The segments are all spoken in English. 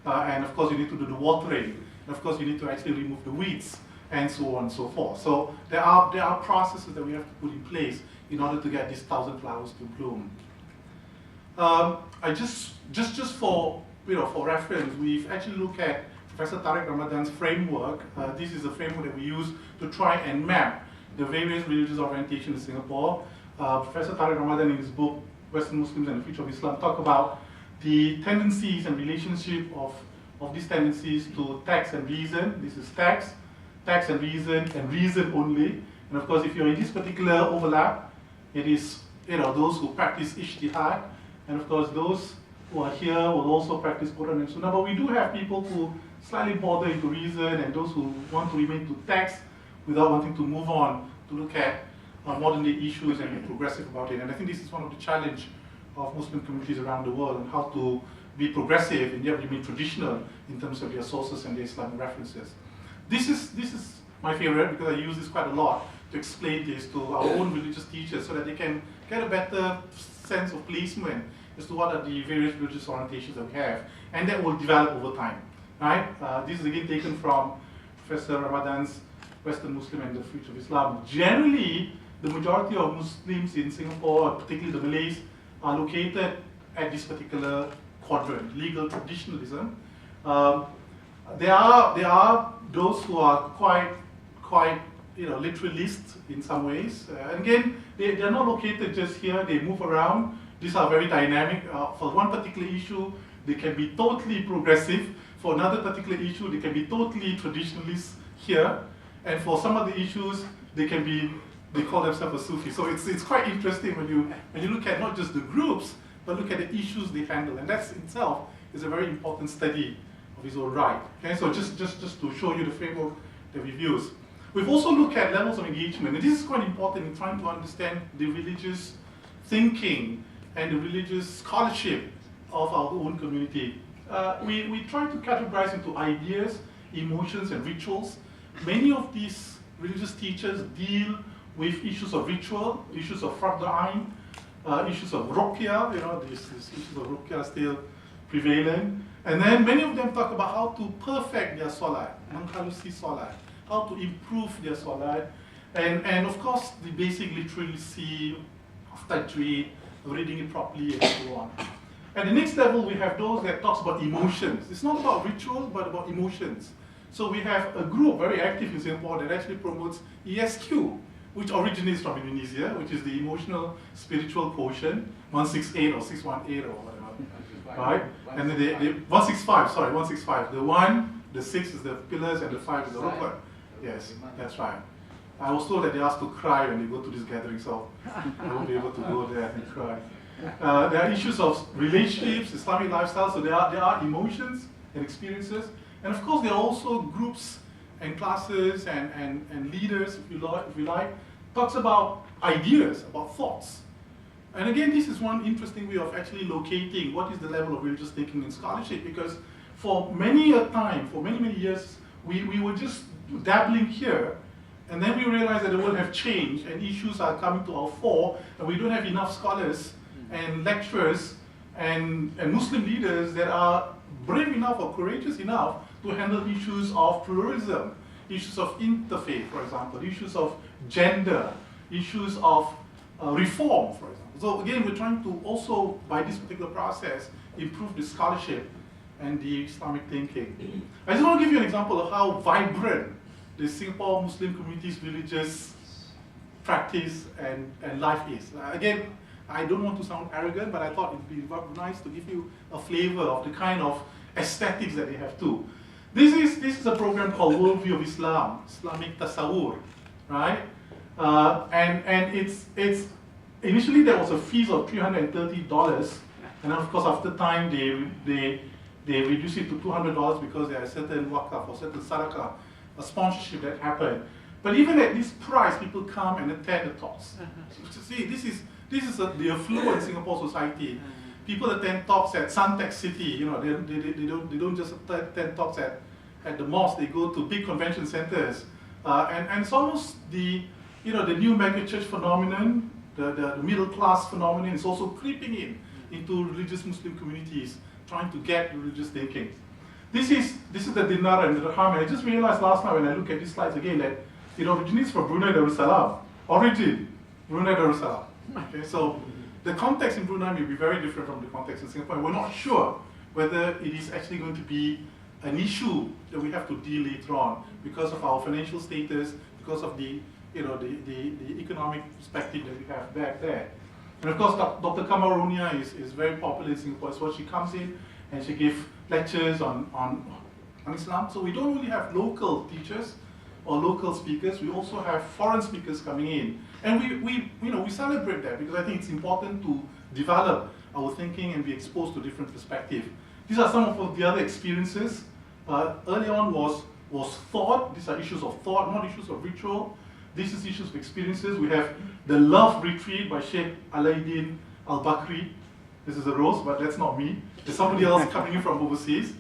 and of course you need to do the watering, and of course you need to actually remove the weeds, and so on and so forth. So there are processes that we have to put in place in order to get these 1,000 flowers to bloom. I just for reference, we've actually looked at Professor Tariq Ramadan's framework. This is a framework that we use to try and map the various religious orientations in Singapore. Professor Tariq Ramadan, in his book Western Muslims and the Future of Islam, talk about the tendencies and relationship of these tendencies to text and reason. This is text and reason only. And of course, if you're in this particular overlap, it is those who practice ijtihad, and of course those who are here will also practice Quran and Sunnah. But we do have people who slightly border into reason, and those who want to remain to text without wanting to move on to look at modern day issues and be progressive about it. And I think this is one of the challenge of Muslim communities around the world, and how to be progressive and yet remain traditional in terms of their sources and their Islamic references. This is my favorite, because I use this quite a lot to explain this to our own religious teachers so that they can get a better sense of placement as to what are the various religious orientations that we have, and that will develop over time. Right? This is again taken from Professor Ramadan's Western Muslim and the Future of Islam. Generally, the majority of Muslims in Singapore, particularly the Malays, are located at this particular quadrant, legal traditionalism. There are those who are quite literalist in some ways. And again, they are not located just here, they move around. These are very dynamic. For one particular issue, they can be totally progressive. For another particular issue, they can be totally traditionalist here. And for some of the issues, they call themselves a Sufi. So it's quite interesting when you look at not just the groups, but look at the issues they handle. And that itself is a very important study of his own right. Okay, so just to show you the framework that we've used. We've also looked at levels of engagement, and this is quite important in trying to understand the religious thinking and the religious scholarship of our own community. We try to categorize into ideas, emotions, and rituals. Many of these religious teachers deal with issues of ritual, issues of Fardu Ain, issues of Ruqya, these issues of Ruqya are still prevalent. And then many of them talk about how to perfect their salat, menghalusi salat, how to improve their salat, and of course the basic literacy of tajweed, reading it properly, and so on. At the next level, we have those that talks about emotions. It's not about rituals, but about emotions. So we have a group very active in Singapore that actually promotes ESQ, which originates from Indonesia, which is the emotional spiritual quotient, 168 or 618 or whatever, right? And then they 165. The 1, the 6 is the pillars, and the 5 is the rukun. Yes, that's right. I was told that they asked to cry when they go to this gathering, so I won't be able to go there and cry. There are issues of relationships, Islamic lifestyle, so there are emotions and experiences. And of course, there are also groups and classes and leaders, if you like, talks about ideas, about thoughts. And again, this is one interesting way of actually locating what is the level of religious thinking and scholarship, because for many a time, for many years, we were just dabbling here, and then we realized that the world have changed and issues are coming to our fore, and we don't have enough scholars and lecturers and Muslim leaders that are brave enough or courageous enough to handle issues of pluralism, issues of interfaith, for example, issues of gender, issues of reform, for example. So again, we're trying to also, by this particular process, improve the scholarship and the Islamic thinking. I just want to give you an example of how vibrant the Singapore Muslim community's religious practice and life is. Again, I don't want to sound arrogant, but I thought it'd be nice to give you a flavor of the kind of aesthetics that they have too. This is a program called Worldview of Islam, Islamic Tasawwur, right? And it's initially there was a fee of $330, and of course after time they reduced it to $200 because there are certain waqf or certain sadaqah, a sponsorship that happened. But even at this price, people come and attend the talks. So, see, this is the affluent Singapore society. People attend talks at Suntec City. They don't just attend talks at the mosque. They go to big convention centers, and it's almost the new mega church phenomenon, the middle class phenomenon is also creeping into religious Muslim communities, trying to get religious thinking. This is the dinar and the dirham, and I just realized last night when I look at these slides again that it originates from Brunei Darussalam. Origin, Brunei Darussalam. Okay, so the context in Brunei may be very different from the context in Singapore, and we're not sure whether it is actually going to be an issue that we have to deal later on because of our financial status, because of the economic perspective that we have back there. And of course, Dr. Kamarunia is very popular in Singapore. So she comes in and she gives lectures on Islam. So we don't really have local teachers or local speakers. We also have foreign speakers coming in. And we celebrate that because I think it's important to develop our thinking and be exposed to different perspectives. These are some of the other experiences. Early on was thought. These are issues of thought, not issues of ritual. This is issues of experiences. We have the Love Retreat by Sheikh Alauddin Albakri. This is a rose, but that's not me. There's somebody else coming in from overseas.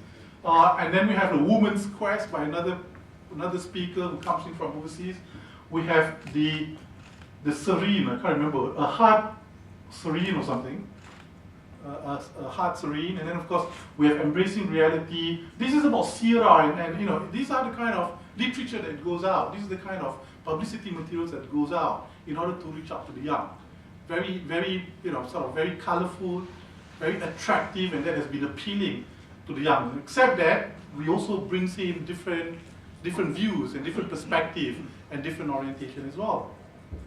And then we have the Woman's Quest by another speaker who comes in from overseas. We have the Serene, I can't remember, a Heart Serene or something. A Heart Serene. And then of course we have Embracing Reality. This is about Sirah, and these are the kind of literature that goes out. This is the kind of publicity materials that goes out in order to reach out to the young. Very, very, sort of very colorful, very attractive, and that has been appealing to the young. Except that we also brings in different views and different perspective and different orientation as well.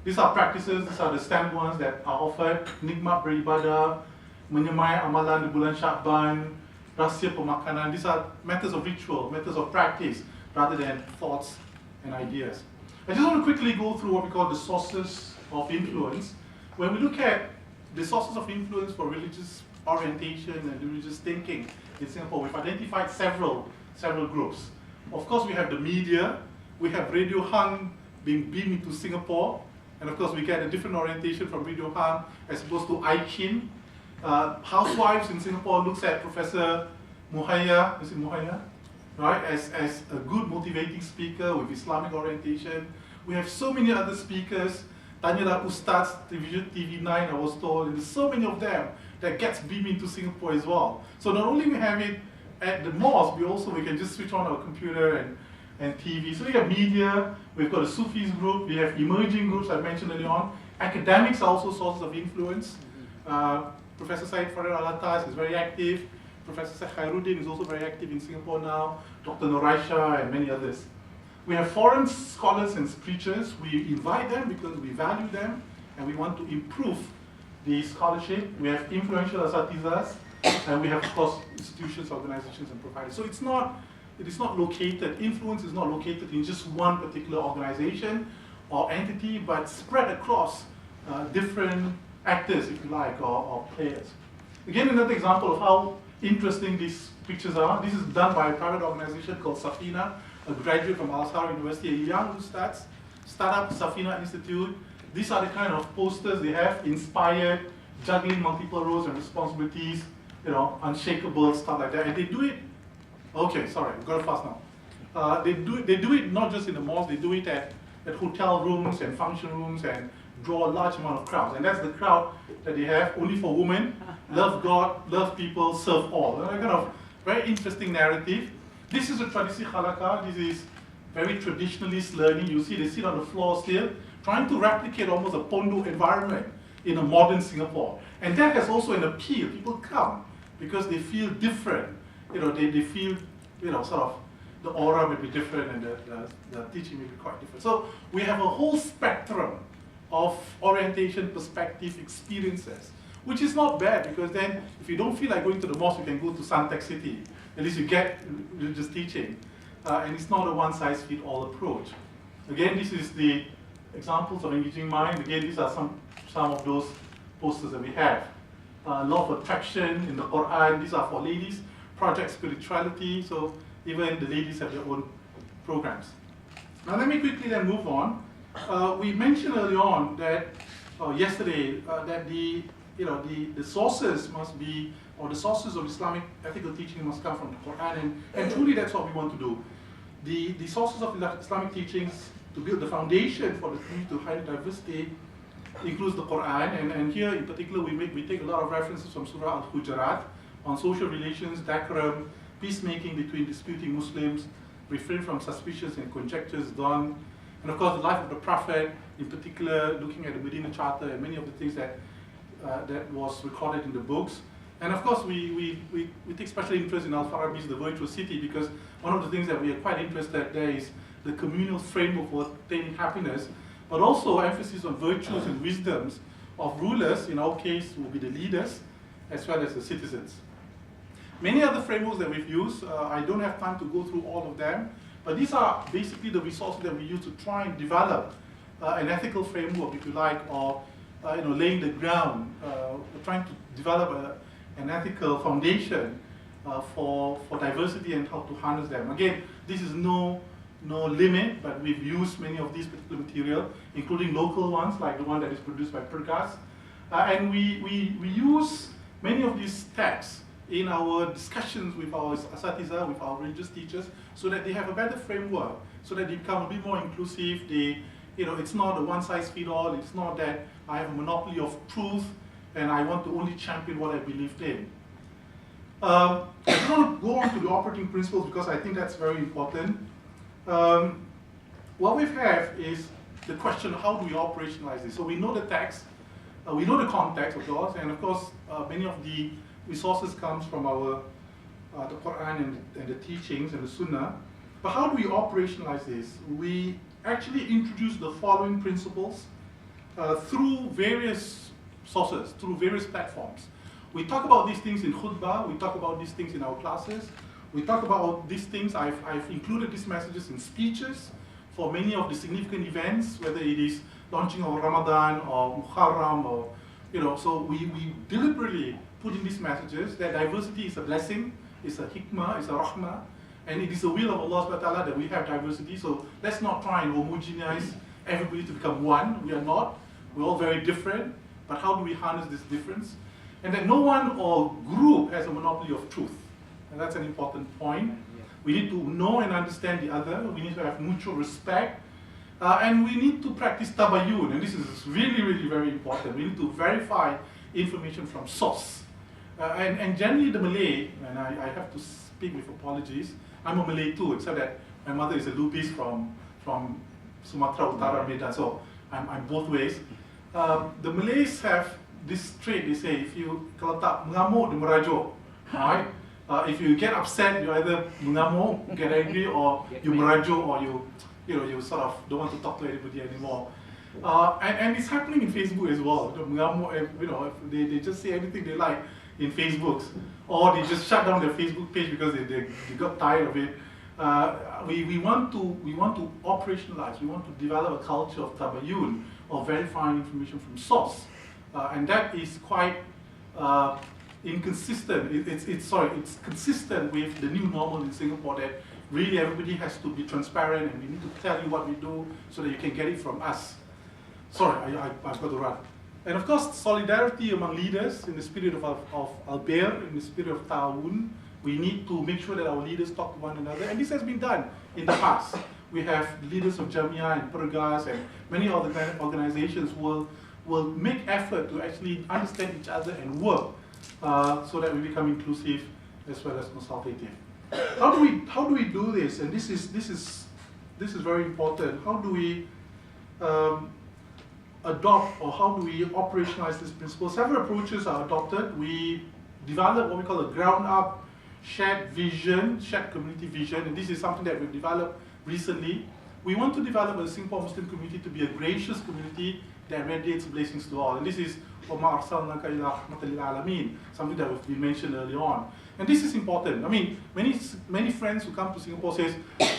These are practices, these are the stand ones that are offered. Nikmat beribadah, menyemai amalan di bulan Sya'ban, rahsia pemakanan. These are methods of ritual, methods of practice, rather than thoughts and ideas. I just want to quickly go through what we call the sources of influence. When we look at the sources of influence for religious orientation and religious thinking in Singapore, we've identified several groups. Of course, we have the media. We have Radio Hang being beamed into Singapore. And of course, we get a different orientation from Radio Hang as opposed to IKIN. Housewives in Singapore looks at Professor Muhayya, is it Muhayya? Right, as a good motivating speaker with Islamic orientation. We have so many other speakers. Tanyalah Ustaz, TV9, I was told, and there's so many of them that gets beamed into Singapore as well. So not only we have it at the mosque, we can just switch on our computer and TV. So we have media, we've got a Sufis group, we have emerging groups I mentioned earlier on. Academics are also sources of influence. Professor Syed Farid Alatas is very active. Professor Khairuddin is also very active in Singapore now. Dr. Noraisha and many others. We have foreign scholars and preachers. We invite them because we value them and we want to improve the scholarship. We have influential asatizas, and we have, of course, institutions, organizations, and providers. So it is not located, influence is not located in just one particular organization or entity, but spread across different actors, if you like, or players. Again, another example of how interesting these pictures are. This is done by a private organization called Safina, a graduate from Al-Azhar University, a young startup Safina Institute. These are the kind of posters they have, inspired, juggling multiple roles and responsibilities, unshakable, stuff like that. And they do it, okay, sorry, I've got it fast now. They do it not just in the malls, they do it at hotel rooms and function rooms and draw a large amount of crowds. And that's the crowd that they have, only for women, love God, love people, serve all. A kind of very interesting narrative. This is a tradisi khalaka. This is very traditionalist learning. You see they sit on the floor still, trying to replicate almost a pondok environment in a modern Singapore. And that has also an appeal. People come because they feel different. They feel, sort of, the aura may be different and the teaching may be quite different. So we have a whole spectrum of orientation, perspective, experiences, which is not bad because then if you don't feel like going to the mosque, you can go to Suntec City. At least you get religious teaching. And it's not a one-size-fits-all approach. Again, this is the examples of engaging mind. Again, these are some of those posters that we have. Law of attraction in the Quran. These are for ladies. Project spirituality. So even the ladies have their own programs. Now let me quickly then move on. We mentioned earlier on that yesterday that the sources must be, or the sources of Islamic ethical teaching must come from the Quran, and truly that's what we want to do. The sources of Islamic teachings to build the foundation for the community to high diversity includes the Quran, and here in particular we take a lot of references from Surah Al-Hujurat on social relations, decorum, peacemaking between disputing Muslims, refrain from suspicions and conjectures done, and of course the life of the Prophet, in particular looking at the Medina Charter and many of the things that that was recorded in the books. And of course we take special interest in Al-Farabi's The Virtuous City, because one of the things that we are quite interested there is the communal framework for attaining happiness, but also emphasis on virtues and wisdoms of rulers, in our case will be the leaders, as well as the citizens. Many other frameworks that we've used, I don't have time to go through all of them, but these are basically the resources that we use to try and develop an ethical framework, if you like, or laying the ground, trying to develop an ethical foundation for diversity and how to harness them. Again, this is no limit, but we've used many of these particular material, including local ones, like the one that is produced by Pergas. And we use many of these texts in our discussions with our asatiza, with our religious teachers, so that they have a better framework, so that they become a bit more inclusive. It's not a one-size-fits-all. It's not that I have a monopoly of truth and I want to only champion what I believed in. I just want to go on to the operating principles because I think that's very important. What we have is the question, how do we operationalize this? So we know the text, we know the context, of course, and of course, many of the resources comes from the Quran and the teachings and the Sunnah. But how do we operationalize this? We actually introduce the following principles through various sources, through various platforms. We talk about these things in khutbah, we talk about these things in our classes, we talk about these things, I've included these messages in speeches for many of the significant events, whether it is launching of Ramadan or Muharram, or, so we deliberately put in these messages that diversity is a blessing, it's a hikmah, it's a rahmah, and it is the will of Allah subhanahu wa ta'ala that we have diversity. So let's not try and homogenize everybody to become one. We are not. We're all very different. But how do we harness this difference? And that no one or group has a monopoly of truth. And that's an important point. We need to know and understand the other. We need to have mutual respect. And we need to practice tabayyun. And this is really, really very important. We need to verify information from source. And generally the Malay, and I have to speak with apologies, I'm a Malay too, except that my mother is a Lubis from Sumatra Utara Medan, so I'm both ways. The Malays have this trait, they say, if you kalau tak mengamuk, dia merajuk. Right? If you get upset, you either mengamuk, get angry, or you merajuk, or you sort of don't want to talk to anybody anymore. And it's happening in Facebook as well. They just say anything they like in Facebooks, or they just shut down their Facebook page because they got tired of it. We want to operationalize. We want to develop a culture of tabayyun, of verifying information from source, and that is quite inconsistent. It's consistent with the new normal in Singapore that really everybody has to be transparent, and we need to tell you what we do so that you can get it from us. Sorry, I've got to run. And of course, solidarity among leaders in the spirit of al-bir, in the spirit of ta'awun. We need to make sure that our leaders talk to one another, and this has been done in the past. We have leaders of Jamia and Pergas and many other organizations will make effort to actually understand each other and work so that we become inclusive as well as consultative. How do we do this? And this is very important. How do we adopt, or how do we operationalize this principle? Several approaches are adopted. We develop what we call a ground-up shared vision, shared community vision, and this is something that we've developed recently. We want to develop a Singapore Muslim community to be a gracious community that radiates blessings to all. And this is وَمَا أَرْسَلْنَاكَ إِلَّا رَحْمَةً لِلْعَالَمِينَ, something that we mentioned earlier on. And this is important. I mean, many friends who come to Singapore says,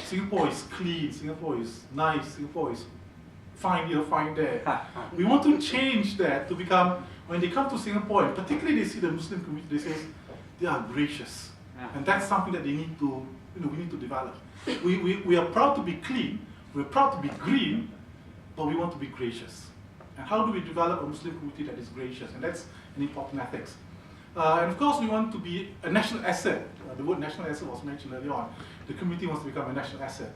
Singapore is clean, Singapore is nice, Singapore is fine here, fine there. We want to change that to become, when they come to Singapore, and particularly they see the Muslim community, they say, they are gracious. And that's something that they need to, we need to develop. We are proud to be clean, we're proud to be green, but we want to be gracious. And how do we develop a Muslim community that is gracious? And that's an important ethics. And of course, we want to be a national asset. The word national asset was mentioned earlier on. The community wants to become a national asset.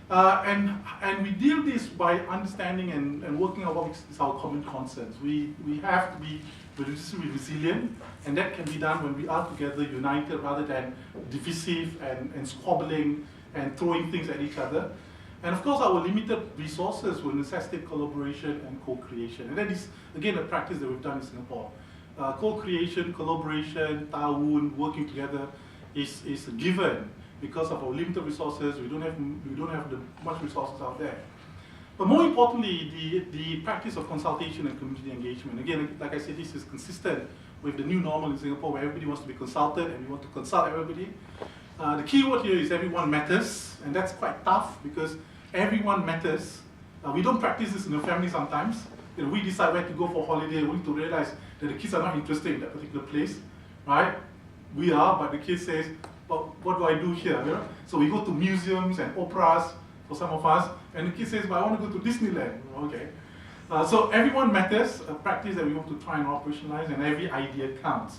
And we deal this by understanding and working out what is our common concerns. We have to be religiously resilient, and that can be done when we are together, united, rather than divisive and squabbling and throwing things at each other. And of course, our limited resources will necessitate collaboration and co-creation. And that is, again, a practice that we've done in Singapore. Co-creation, collaboration, ta'awun, working together is a given. Because of our limited resources, we don't have much resources out there. But more importantly, the practice of consultation and community engagement. Again, like I said, this is consistent with the new normal in Singapore, where everybody wants to be consulted and we want to consult everybody. The key word here is everyone matters, and that's quite tough because everyone matters. We don't practice this in the family sometimes. We decide where to go for holiday, we need to realize that the kids are not interested in that particular place, right? We are, but the kid says, but what do I do here? You know? So we go to museums and operas for some of us, and the kid says, but I want to go to Disneyland. Okay. So everyone matters, a practice that we want to try and operationalize, and every idea counts.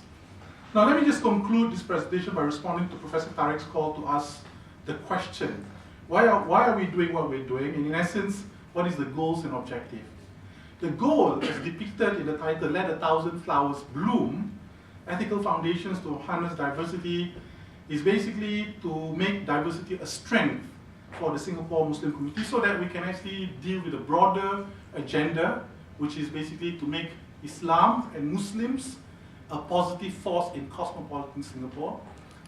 Now let me just conclude this presentation by responding to Professor Tariq's call to ask the question, why are we doing what we're doing? And in essence, what is the goals and objective? The goal, as depicted in the title, Let 1,000 Flowers Bloom, Ethical Foundations to Harness Diversity, is basically to make diversity a strength for the Singapore Muslim community so that we can actually deal with a broader agenda, which is basically to make Islam and Muslims a positive force in cosmopolitan Singapore.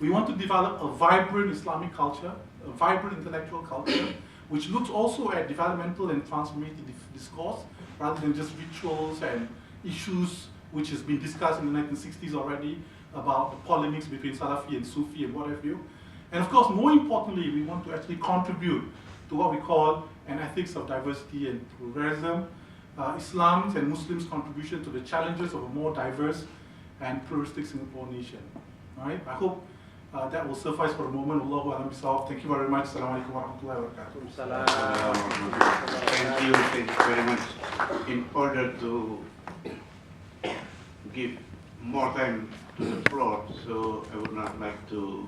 We want to develop a vibrant Islamic culture, a vibrant intellectual culture, which looks also at developmental and transformative discourse, rather than just rituals and issues which has been discussed in the 1960s already, about the polemics between Salafi and Sufi and what have you. And of course, more importantly, we want to actually contribute to what we call an ethics of diversity and pluralism, Islam's and Muslims' contribution to the challenges of a more diverse and pluralistic Singapore nation. All right? I hope that will suffice for the moment. Allahu alam bisawab. Thank you very much. Assalamu alaikum wa rahmatullahi wa barakatuh. Thank you very much. In order to give more time to the floor, so I would not like to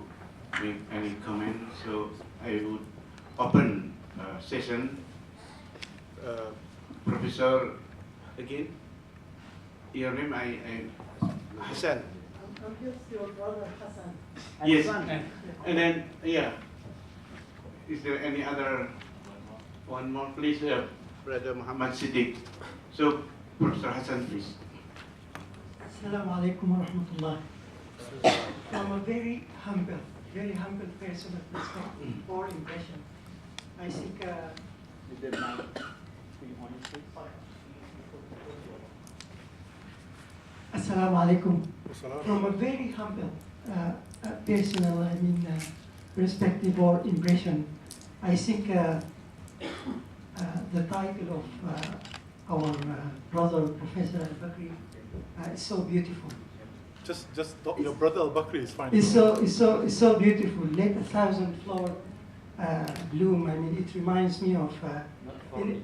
make any comment. So I would open session. Professor, again, your name, Hassan. I'm just your brother Hassan. Yes, and then, yeah. Is there any other one more, please? Brother Muhammad Siddiq. So, Professor Hassan, please. Assalamu alaikum wa rahmatullah. I'm a very humble person of respect for impression. I think Assalamu alaikum. From a very humble personal, perspective or impression, I think the title of our brother Professor Albakri is so beautiful. Just your brother Albakri is fine. It's so beautiful. Let 1,000 flowers bloom. I mean, it reminds me of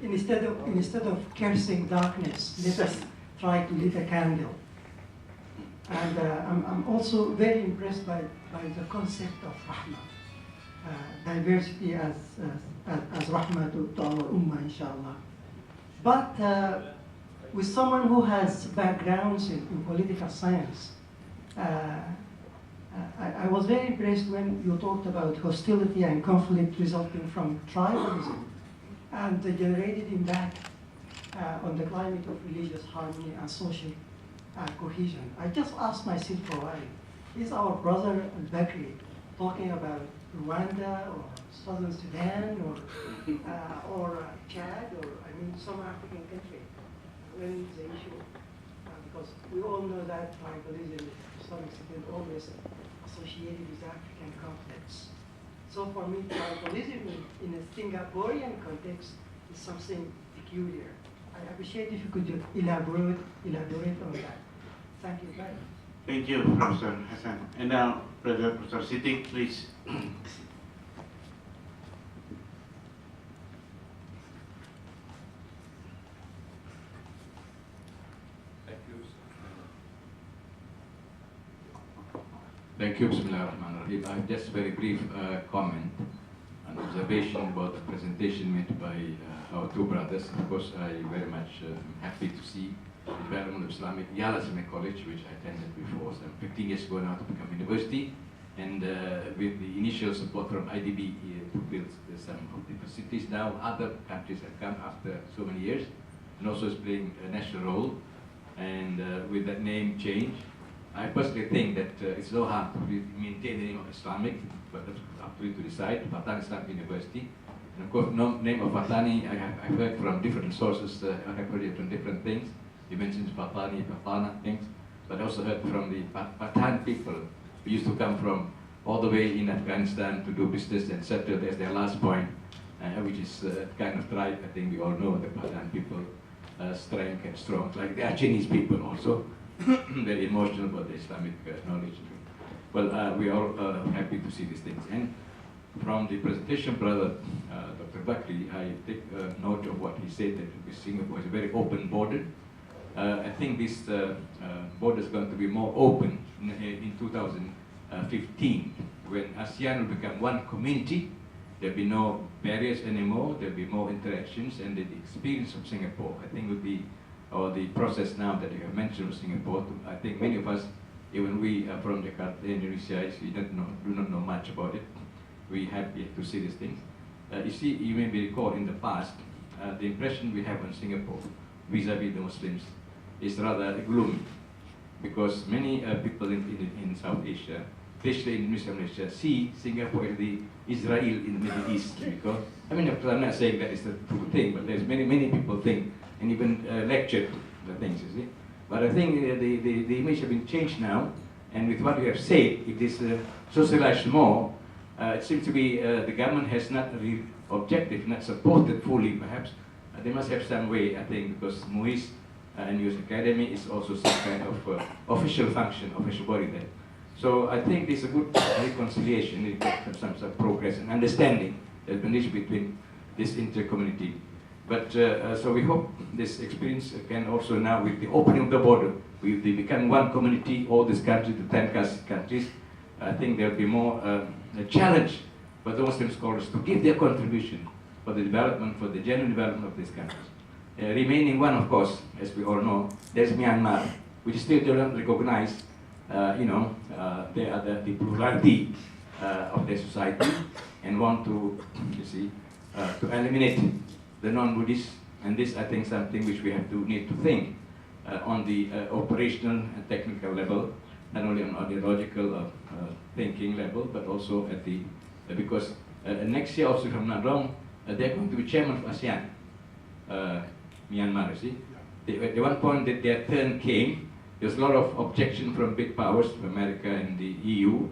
instead of cursing darkness, let us try to lit a candle. And I'm also very impressed by the concept of rahmah, diversity as rahmah to our ummah, inshallah. But with someone who has backgrounds in political science, I was very impressed when you talked about hostility and conflict resulting from tribalism and the generated impact on the climate of religious harmony and social cohesion. I just asked myself for a while, is our brother Albakri talking about Rwanda or Southern Sudan or Chad or some African country? When the issue, because we all know that tribalism is to some extent always associated with African conflicts. So for me, tribalism in a Singaporean context is something peculiar. I appreciate if you could elaborate on that. Thank you very much. Thank you, Professor Hassan. And now, Professor Siddiq, please. Thank you, Bismillahirrahmanirrahim. I have just very brief comment and observation. observation about the presentation made by our two brothers. Of course, I very much happy to see the development of Islamic College, which I attended before some 15 years ago now to become university, and with the initial support from IDB to build some of the facilities. Now other countries have come after so many years, and also is playing a national role. And with that name change, I personally think that it's no harm to maintain the name of Islamic, but that's up to you to decide. Fatoni Islamic University. And of course, name of Fatoni, I've heard from different sources, I have heard it from different things. You mentioned Fatoni, Fatana things, but I also heard from the Pathan people who used to come from all the way in Afghanistan to do business and settle as their last point, which is kind of tribe. I think we all know the Pathan people, strength and strong, like the Chinese people also, very emotional about the Islamic knowledge. Well, we are all happy to see these things. And from the presentation, brother Dr. Bakri, I take note of what he said, that Singapore is a very open border. I think this border is going to be more open in 2015, when ASEAN will become one community. There'll be no barriers anymore, there'll be more interactions, and the experience of Singapore, I think, will be, or the process now that you have mentioned of Singapore, I think many of us, even we are from Jakarta, Indonesia, we do not know much about it. We have yet to see these things. You see, you may recall in the past, the impression we have on Singapore vis-a-vis the Muslims is rather gloomy, because many people in South Asia, especially in Malaysia, see Singapore as the Israel in the Middle East. Because, I mean, I'm not saying that it's the true thing, but there's many people think, and even lecture the things, you see. But I think the image has been changed now, and with what you have said, if this socialized more, it seems to be the government has not really objective, not supported fully perhaps. They must have some way, I think, because MUIS and MUIS Academy is also some kind of official function, official body there. So I think there's a good reconciliation, some progress and understanding that's been reached between this inter-community. But so we hope this experience can also now, with the opening of the border, we become one community, all these countries, the 10 countries, I think there'll be more a challenge for the Muslim scholars to give their contribution for the development, for the genuine development of these countries. Remaining one, of course, as we all know, there's Myanmar, which still don't recognize, they are the plurality of their society, and want to, you see, to eliminate the non-Buddhists. And this, I think, something which we have to need to think on the operational and technical level, not only on ideological thinking level, but also at the, because next year also, if I'm not wrong, they're going to be chairman of ASEAN, Myanmar, you see. At one point that their turn came, there's a lot of objection from big powers, America and the EU,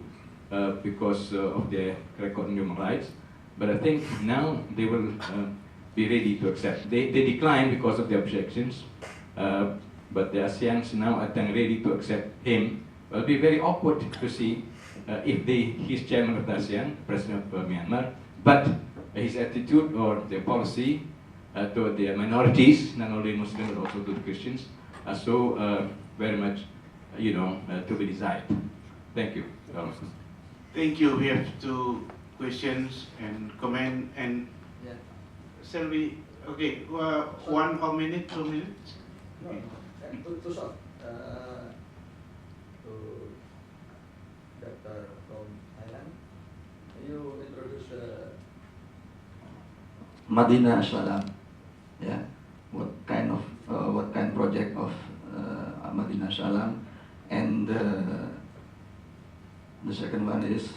because of their record on human rights. But I think now they will be ready to accept. They declined because of the objections, but the ASEANs now are ready to accept him. It will be very awkward to see if he's chairman of the ASEAN, president of Myanmar, but his attitude or their policy toward the minorities, not only Muslims but also to the Christians, are so very much, to be desired. Thank you. Thank you. We have 2 questions and comment, and shall we? Okay, 1 minute, 2 minutes. No, too short. To Doctor from Thailand, you introduce Madinah Salam. Yeah, what kind of project of Madinah Salam, and the second one is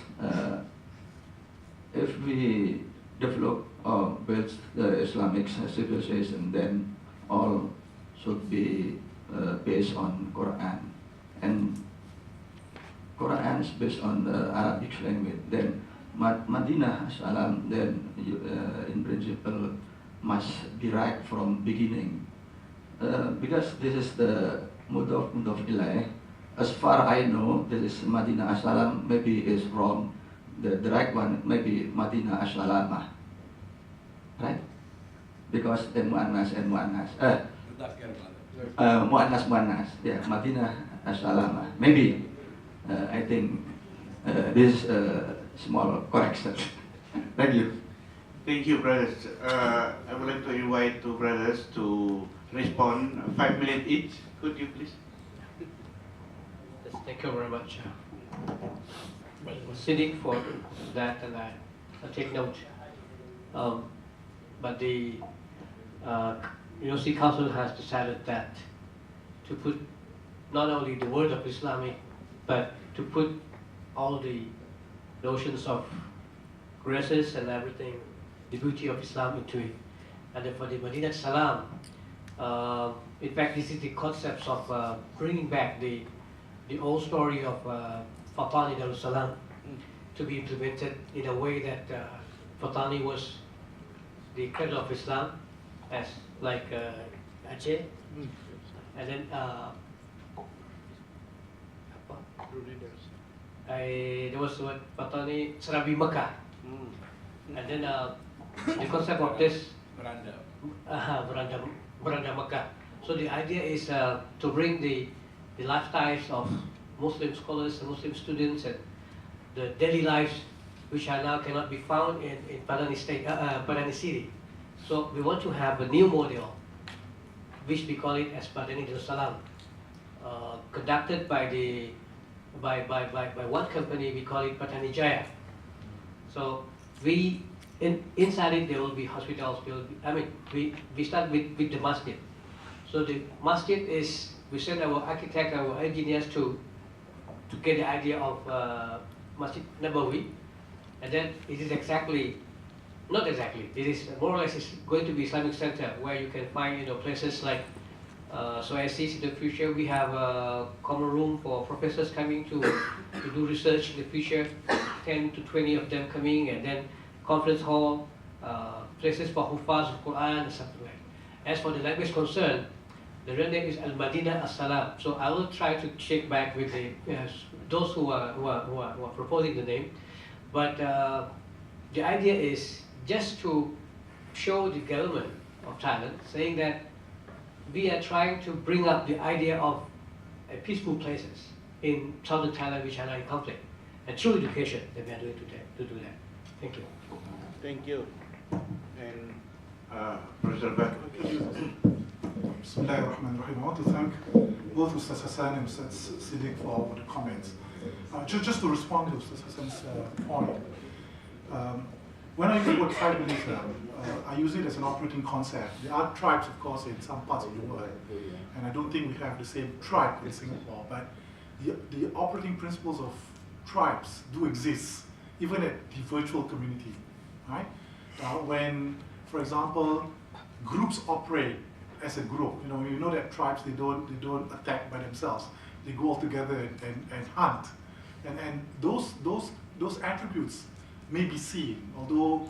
if we develop or build the Islamic civilization, then all should be based on Quran, and Quran is based on the Arabic language. Then Madinah Salam, then in principle must be right from beginning, because this is the mudaf ilaih. As far I know, this is Madinah Salam. Maybe is wrong. The right one maybe Madinah Salamah, right? Because muannas and muannas. Muannas. Yeah, Madinah Salamah. Maybe I think this is a small correction. Thank you. Thank you, brothers. I would like to invite two brothers to respond 5 minutes each. Could you please? Yes, thank you very much, Siddiq, for that, and I take note. But the University Council has decided that to put not only the word of Islamic, but to put all the notions of graces and everything, the beauty of Islam into it. And then for the Madinat Salam, in fact, this is the concepts of bringing back the old story of Fatoni Darussalam to be implemented in a way that Fatoni was the cradle of Islam, as like Aceh, and then there was what Fatoni Serabi Mecca, and then the concept of this Beranda Mecca. So the idea is to bring the lifestyles of Muslim scholars and Muslim students and the daily lives which are now cannot be found in Padani State, Padani City. So we want to have a new model, which we call it as Padani Darussalam, conducted by one company. We call it Padani Jaya. So inside it there will be hospitals. We start with the masjid. So the masjid is, we send our architect, our engineers to get the idea of Masjid Nabawi, and then it is not exactly, it is more or less it's going to be Islamic center where you can find places like, so I see in the future we have a common room for professors coming to do research in the future, 10 to 20 of them coming, and then conference hall, places for Hufaz of Quran and something like that. As for the language concern, the real name is Al-Madinah As-Salam. So I will try to check back with those who are proposing the name. But the idea is just to show the government of Thailand, saying that we are trying to bring up the idea of peaceful places in southern Thailand which are not in conflict, and through education that we are doing to do that. Thank you. Thank you. And Professor Beck. Bismillahirrahmanirrahim. I want to thank both Mr. Hassan and Mr. Siddiq for the comments. Just to respond to Mr. Hassan's point, when I use the word tribalism, I use it as an operating concept. There are tribes, of course, in some parts of the world, and I don't think we have the same tribe in Singapore, but the operating principles of tribes do exist, even at the virtual community, right? When, for example, groups operate as a group, you know that tribes, they don't attack by themselves. They go all together and hunt, and those attributes may be seen, although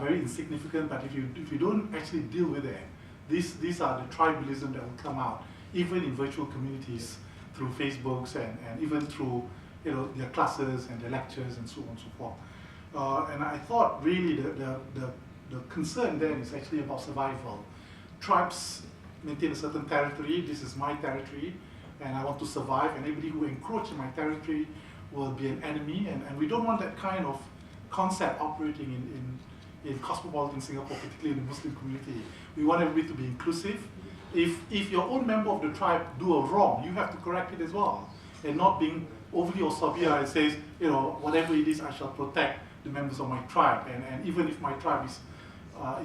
very insignificant. But if you don't actually deal with it, these are the tribalism that will come out, even in virtual communities through Facebooks and even through their classes and their lectures and so on and so forth. And I thought really the concern then is actually about survival. Tribes maintain a certain territory. This is my territory, and I want to survive. And anybody who encroaches my territory will be an enemy. And we don't want that kind of concept operating in cosmopolitan Singapore, particularly in the Muslim community. We want everybody to be inclusive. If your own member of the tribe do a wrong, you have to correct it as well, and not being overly osabia and says, whatever it is, I shall protect the members of my tribe. And even if my tribe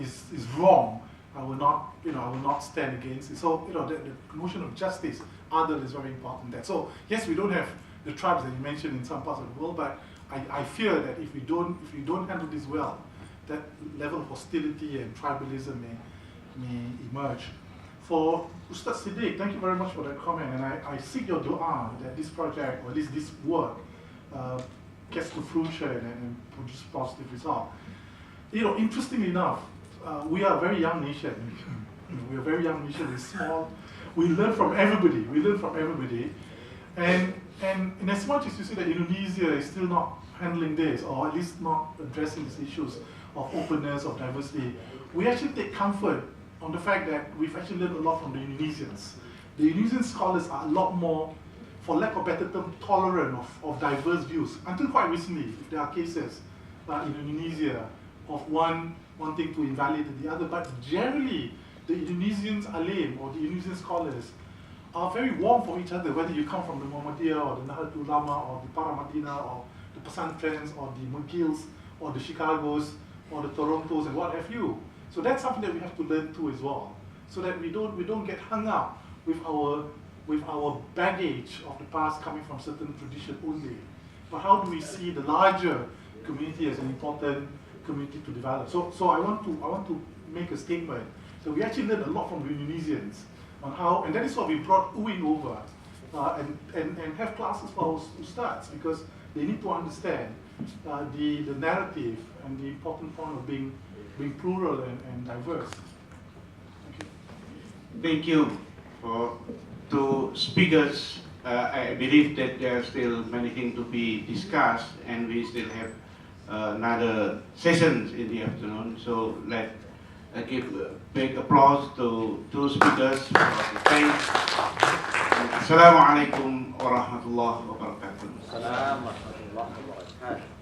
is wrong, I will not stand against it. So the notion of justice, adil, is very important there. So yes, we don't have the tribes that you mentioned in some parts of the world, but I fear that if we don't handle this well, that level of hostility and tribalism may emerge. For Ustaz Siddiq, thank you very much for that comment, and I seek your dua that this project, or at least this work, gets to fruition and produce positive result. Interestingly enough, we are a very young nation. We are a very young nation. We're small. We learn from everybody. And in as much as you see that Indonesia is still not handling this, or at least not addressing these issues of openness, of diversity, we actually take comfort on the fact that we've actually learned a lot from the Indonesians. The Indonesian scholars are a lot more, for lack of better term, tolerant of diverse views. Until quite recently, there are cases in Indonesia of one thing to invalidate the other, but generally the Indonesians alim or the Indonesian scholars are very warm for each other, whether you come from the Muhammadiyah or the Nahdlatul Ulama or the Paramadina or the Pesantrens or the McGills or the Chicagos or the Torontos and what have you. So that's something that we have to learn too as well, so that we don't get hung up with our baggage of the past coming from certain tradition only. But how do we see the larger community as an important community to develop? So I want to make a statement that we actually learned a lot from the Indonesians on how, and that is why we brought UIN over and have classes for our ustads, because they need to understand the narrative and the important point of being plural and diverse. Thank you for two speakers. I believe that there are still many things to be discussed, and we still have another sessions in the afternoon. So let's give a big applause to two speakers for the thanks. Assalamualaikum warahmatullahi wabarakatuh. Assalamualaikum warahmatullahi wabarakatuh.